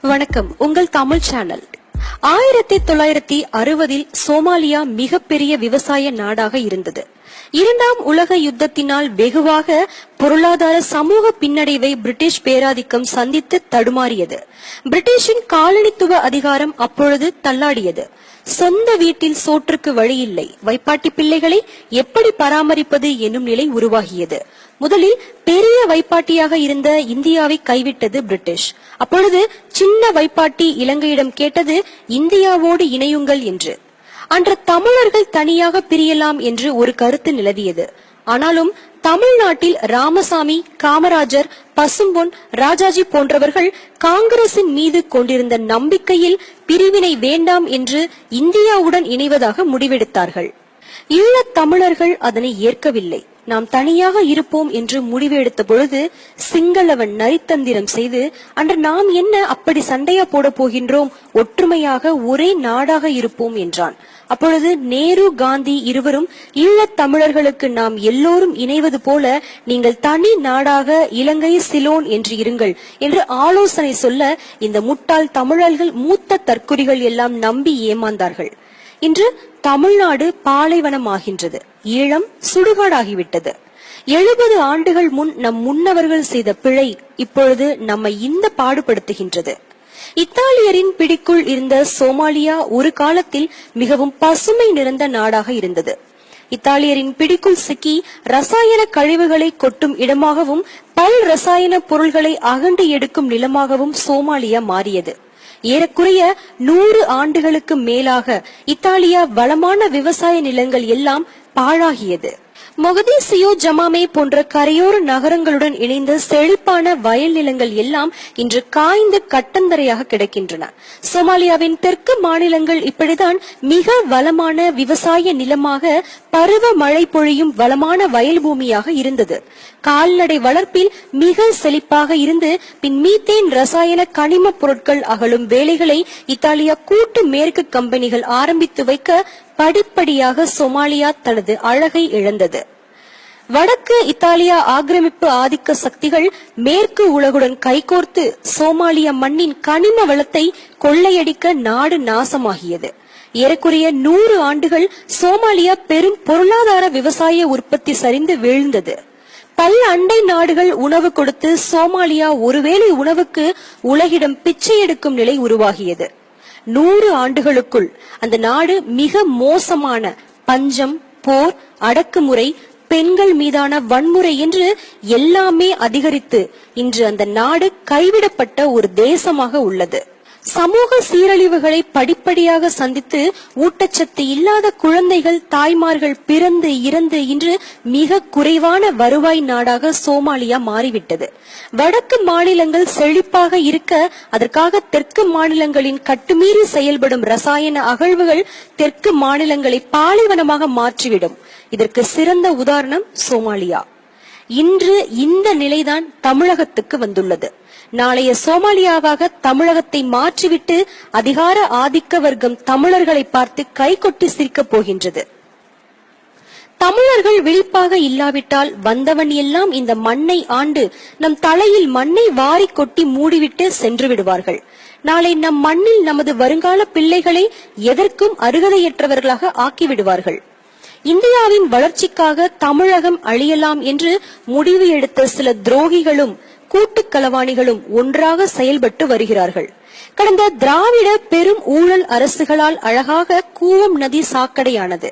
வணக்கம். உங்கள் Tamil channel. 1960 Somalia மிகப்பெரிய விவசாய நாடாக இருந்தது. இரண்டாம் உலக யுத்தத்தினால் வெகுவாக பொருளாதார சமூக பின்னடைவை பிரிட்டிஷ் பேராதிக்கம் சந்தித்து தடுமாறியது. பிரிட்டிஷின் காலனித்துவ அதிகாரம் அப்பொழுது தள்ளாடியது. சொந்த வீட்டில் சோற்றுக்கு வழியில்லை, வைப்பாட்டி பிள்ளைகளை எப்படி பராமரிப்பது என்னும் நிலை உருவாகியது. முதலில் பெரிய வைப்பாட்டியாக இருந்த இந்தியாவை கைவிட்டது பிரிட்டிஷ். அப்பொழுது சின்ன வைப்பாட்டி இலங்கையிடம் கேட்டது இந்தியாவோடு இணையுங்கள் என்று. அன்று தமிழர்கள் தனியாக பிரியலாம் என்று ஒரு கருத்து நிலவியது. ஆனாலும் தமிழ்நாட்டில் ராமசாமி, காமராஜர், பசும்பொன், ராஜாஜி போன்றவர்கள் காங்கிரசின் மீது கொண்டிருந்த நம்பிக்கையில் பிரிவினை வேண்டாம் என்று இந்தியாவுடன் இணைவதாக முடிவெடுத்தார்கள். ஈழத் தமிழர்கள் அதனை ஏற்கவில்லை. நாம் தனியாக இருப்போம் என்று முடிவு எடுத்த பொழுது சிங்களவன் நரித்தந்திரம் செய்து, அன்று நாம் என்ன அப்படி சண்டையா போட போகின்றோம், ஒற்றுமையாக ஒரே நாடாக இருப்போம் என்றான். அப்பொழுது நேரு, காந்தி இருவரும் ஈழத் தமிழர்களுக்கு நாம் எல்லோரும் இணைவது போல நீங்கள் தனி நாடாக இலங்கை, சிலோன் என்று இருங்கள் என்று ஆலோசனை சொல்ல இந்த முட்டாள் தமிழர்கள், மூத்த தற்குறிகள் எல்லாம் நம்பி ஏமாந்தார்கள். இன்று தமிழ்நாடு பாலைவனமாகின்றது. ஈழம் சுடுகாடாகிவிட்டது. 70 ஆண்டுகள் முன் நம் முன்னவர்கள் செய்த பிழை இப்பொழுது நம்மை இந்த பாடுபடுத்துகின்றது. இத்தாலியரின் பிடிக்குள் இருந்த சோமாலியா ஒரு காலத்தில் மிகவும் பசுமை நிறைந்த நாடாக இருந்தது. இத்தாலியரின் பிடிக்குள் சிக்கி ரசாயன கழிவுகளை கொட்டும் இடமாகவும் பல் ரசாயன பொருள்களை அகண்டு எடுக்கும் நிலமாகவும் சோமாலியா மாறியது. ஏறக்குறைய 100 ஆண்டுகளுக்கு மேலாக இத்தாலியா வளமான விவசாய நிலங்கள் எல்லாம் பாழாகியது. மொகதீசியோ, ஜமாமே போன்ற கரையோர நகரங்களுடன் இணைந்த செழிப்பான வயல் நிலங்கள் எல்லாம் இன்று காய்ந்து கட்டந்தரையாக கிடக்கின்றன. சோமாலியாவின் தெற்கு மாநிலங்கள் இப்படிதான் மிக வளமான விவசாய நிலமாக, பருவ மழை பொழியும் வளமான வயல் பூமியாக இருந்தது. கால்நடை வளர்ப்பில் மிக செழிப்பாக இருந்து பின் மீத்தேன் ரசாயன கனிம பொருட்கள் அகலும் வேலைகளை இத்தாலியா கூட்டு மேற்கு கம்பெனிகள் ஆரம்பித்து வைக்க படிப்படியாக சோமாலியா தனது அழகை இழந்தது. வடக்கு இத்தாலியா ஆக்கிரமிப்பு ஆதிக்க சக்திகள் மேற்கு உலகுடன் கைகோர்த்து சோமாலியா மண்ணின் கனிம வளத்தை கொள்ளையடிக்க நாடு நாசமாகியது. ஏறக்குறைய 100 ஆண்டுகள் சோமாலியா பெரும் பொருளாதார விவசாய உற்பத்தி சரிந்து வீழ்ந்தது. பல அண்டை நாடுகள் உணவு கொடுத்து சோமாலியா ஒருவேளை உணவுக்கு உலகிடம் பிச்சை எடுக்கும் நிலை உருவாகியது. 100 ஆண்டுகளுக்குள் அந்த நாடு மிக மோசமான பஞ்சம், போர், அடக்குமுறை, பெண்கள் மீதான வன்முறை என்று எல்லாமே அதிகரித்து இன்று அந்த நாடு கைவிடப்பட்ட ஒரு தேசமாக உள்ளது. சமூக சீரழிவுகளை படிப்படியாக சந்தித்து ஊட்டச்சத்து இல்லாத குழந்தைகள், தாய்மார்கள் பிறந்து இறந்து இன்று மிக குறைவான வருவாய் நாடாக சோமாலியா மாறிவிட்டது. வடக்கு மாநிலங்கள் செழிப்பாக இருக்க அதற்காக தெற்கு மாநிலங்களின் கட்டுமீறி செயல்படும் ரசாயன அகழ்வுகள் தெற்கு மாநிலங்களை பாலைவனமாக மாற்றிவிடும். இதற்கு சிறந்த உதாரணம் சோமாலியா. இன்று இந்த நிலைதான் தமிழகத்துக்கு வந்துள்ளது. நாளைய சோமாலியாவாக தமிழகத்தை மாற்றிவிட்டு அதிகார ஆதிக்க வர்க்கம் தமிழர்களை பார்த்து கைகொட்டி சிரிக்கப் போகின்றது. தமிழர்கள் விழிப்பாக இல்லாவிட்டால் வந்தவன் எல்லாம் இந்த மண்ணை ஆண்டு நம் தலையில் மண்ணை வாரி கொட்டி மூடிவிட்டு சென்று விடுவார்கள். நாளை நம் மண்ணில் நமது வருங்கால பிள்ளைகளை எதற்கும் அருகதையற்றவர்களாக ஆக்கிவிடுவார்கள். இந்தியாவின் வளர்ச்சிக்காக தமிழகம் அழியலாம் என்று முடிவு எடுத்த சில துரோகிகளும் கூட்டு களவாணிகளும் ஒன்றாக செயல்பட்டு வருகிறார்கள். கடந்த திராவிட பெரும் ஊழல் அரசுகளால் அழகாக கூவம் நதி சாக்கடையானது.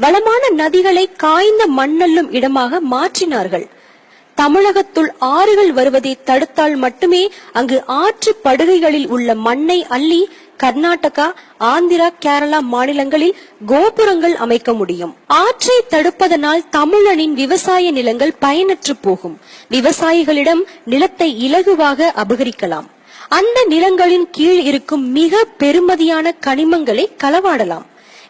வளமான நதிகளை காய்ந்த மண்ணல்லும் இடமாக மாற்றினார்கள். தமிழகத்துள் ஆறுகள் வருவதை தடுத்தால் மட்டுமே அங்கு ஆற்று படுகைகளில் உள்ள மண்ணை அள்ளி கர்நாடகா, ஆந்திரா, கேரளா மாநிலங்களில் கோபுரங்கள் அமைக்க முடியும். ஆற்றை தடுப்பதனால் தமிழனின் விவசாய நிலங்கள் பயனற்று போகும். விவசாயிகளிடம் நிலத்தை இலகுவாக அபகரிக்கலாம். அந்த நிலங்களின் கீழ் இருக்கும் மிக பெருமதியான கனிமங்களை களவாடலாம்.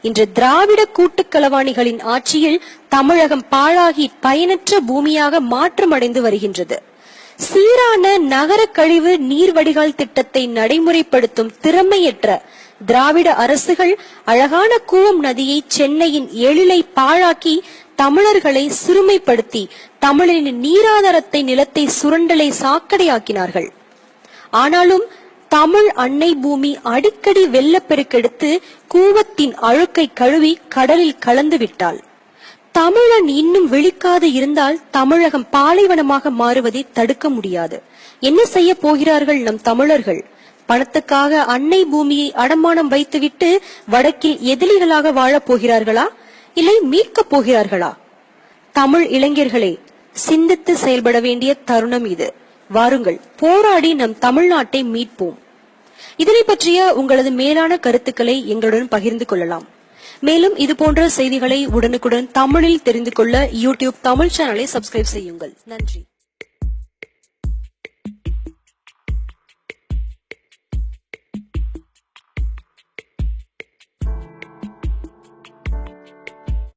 இன்று திராவிட கூட்டு களவாணிகளின் ஆட்சியில் தமிழகம் பாழாகி பயனற்ற பூமியாக மாற்றமடைந்து வருகின்றது. சீரான நகர கழிவு நீர் வடிகால் திட்டத்தை நடைமுறைப்படுத்தும் திறமையற்ற திராவிட அரசுகள் அழகான கூவம் நதியை, சென்னையின் எழிலை பாழாக்கி தமிழர்களை சிறுமைப்படுத்தி தமிழரின் நீராதாரத்தை, நிலத்தை சுரண்டலை சாக்கடையாக்கினார்கள். ஆனாலும் தமிழ் அன்னை பூமி அடிக்கடி வெள்ளப்பெருக்கெடுத்து கூவத்தின் அழுக்கை கழுவி கடலில் கலந்து விட்டாள். தமிழன் இன்னும் விழிக்காது இருந்தால் தமிழகம் பாலைவனமாக மாறுவதை தடுக்க முடியாது. என்ன செய்ய போகிறார்கள் நம் தமிழர்கள்? பணத்துக்காக அன்னை பூமியை அடமானம் வைத்துவிட்டு வடக்கில் எதிரிகளாக வாழப் போகிறார்களா, இல்லை மீட்கப் போகிறார்களா? தமிழ் இளைஞர்களே, சிந்தித்து செயல்பட வேண்டிய தருணம் இது. வாருங்கள், போராடி நம் தமிழ்நாட்டை மீட்போம். இதனை பற்றிய உங்களது மேலான கருத்துக்களை எங்களுடன் பகிர்ந்து கொள்ளலாம். மேலும் இது போன்ற செய்திகளை உடனுக்குடன் தமிழில் தெரிந்து கொள்ள யூடியூப் தமிழ் சேனலை சப்ஸ்கிரைப் செய்யுங்கள். நன்றி.